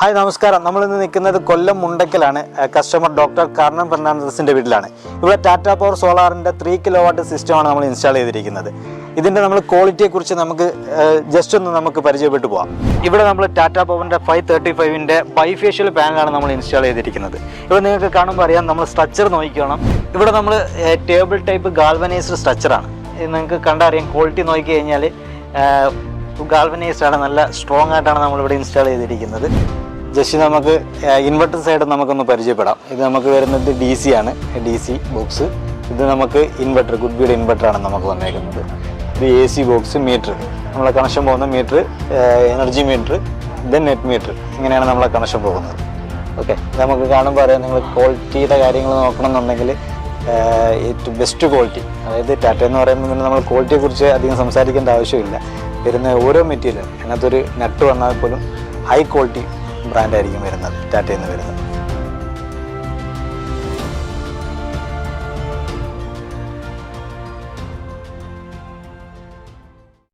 Hi നമസ്കാരം. നമ്മളിന്ന് നിൽക്കുന്നത് കൊല്ലം മുണ്ടക്കലാണ്. കസ്റ്റമർ ഡോക്ടർ കാർണൻ ഫെർണാണ്ടസിൻ്റെ വീട്ടിലാണ്. ഇവിടെ ടാറ്റ പവർ സോളാറിൻ്റെ 3 കിലോവാട്ട് സിസ്റ്റമാണ് നമ്മൾ ഇൻസ്റ്റാൾ ചെയ്തിരിക്കുന്നത്. ഇതിൻ്റെ നമ്മൾ ക്വാളിറ്റിയെക്കുറിച്ച് നമുക്ക് ജസ്റ്റ് ഒന്ന് നമുക്ക് പരിചയപ്പെട്ടു പോകാം. ഇവിടെ നമ്മൾ ടാറ്റ പവറിൻ്റെ 535ൻ്റെ ബൈഫേഷ്യൽ പാനലാണ് നമ്മൾ ഇൻസ്റ്റാൾ ചെയ്തിരിക്കുന്നത്. ഇവിടെ നിങ്ങൾക്ക് കാണുമ്പോൾ അറിയാം, നമ്മൾ സ്ട്രക്ചർ നോക്കിക്കണം. ഇവിടെ നമ്മൾ ടേബിൾ ടൈപ്പ് ഗാൽവനൈസ്ഡ് സ്ട്രക്ചറാണ്. ഇത് നിങ്ങൾക്ക് കണ്ടറിയാം. ക്വാളിറ്റി നോക്കി കഴിഞ്ഞാൽ ഗാൽവനൈസ്ഡ് ആണ്, നല്ല സ്ട്രോങ് ആയിട്ടാണ് നമ്മളിവിടെ ഇൻസ്റ്റാൾ ചെയ്തിരിക്കുന്നത്. ജസ്റ്റ് നമുക്ക് ഇൻവെർട്ടർ സൈഡ് നമുക്കൊന്ന് പരിചയപ്പെടാം. ഇത് നമുക്ക് വരുന്നത് DC ആണ്, DC ബോക്സ്. ഇത് നമുക്ക് ഇൻവെർട്ടർ, ഗുഡ് ബീഡ് ഇൻവെർട്ടറാണ് നമുക്ക് വന്നേക്കുന്നത്. ഇത് AC ബോക്സ്, മീറ്റർ, നമ്മളെ കണക്ഷൻ പോകുന്ന meter, energy meter, then net meter, ഇങ്ങനെയാണ് നമ്മളെ കണക്ഷൻ പോകുന്നത്. ഓക്കെ, നമുക്ക് കാണുമ്പോൾ അറിയാം. നിങ്ങൾ ക്വാളിറ്റിയുടെ കാര്യങ്ങൾ നോക്കണമെന്നുണ്ടെങ്കിൽ ഏറ്റവും ബെസ്റ്റ് ക്വാളിറ്റി, അതായത് ടാറ്റ എന്ന് പറയുമ്പോൾ പിന്നെ നമ്മൾ ക്വാളിറ്റിയെക്കുറിച്ച് അധികം സംസാരിക്കേണ്ട ആവശ്യമില്ല. വരുന്ന ഓരോ മെറ്റീരിയലും, അതിനകത്തൊരു നട്ട് വന്നാൽ പോലും ഹൈ ക്വാളിറ്റി ബ്രാൻഡായിരിക്കും വരുന്നത്, ടാറ്റയിൽ നിന്ന് വരുന്നത്.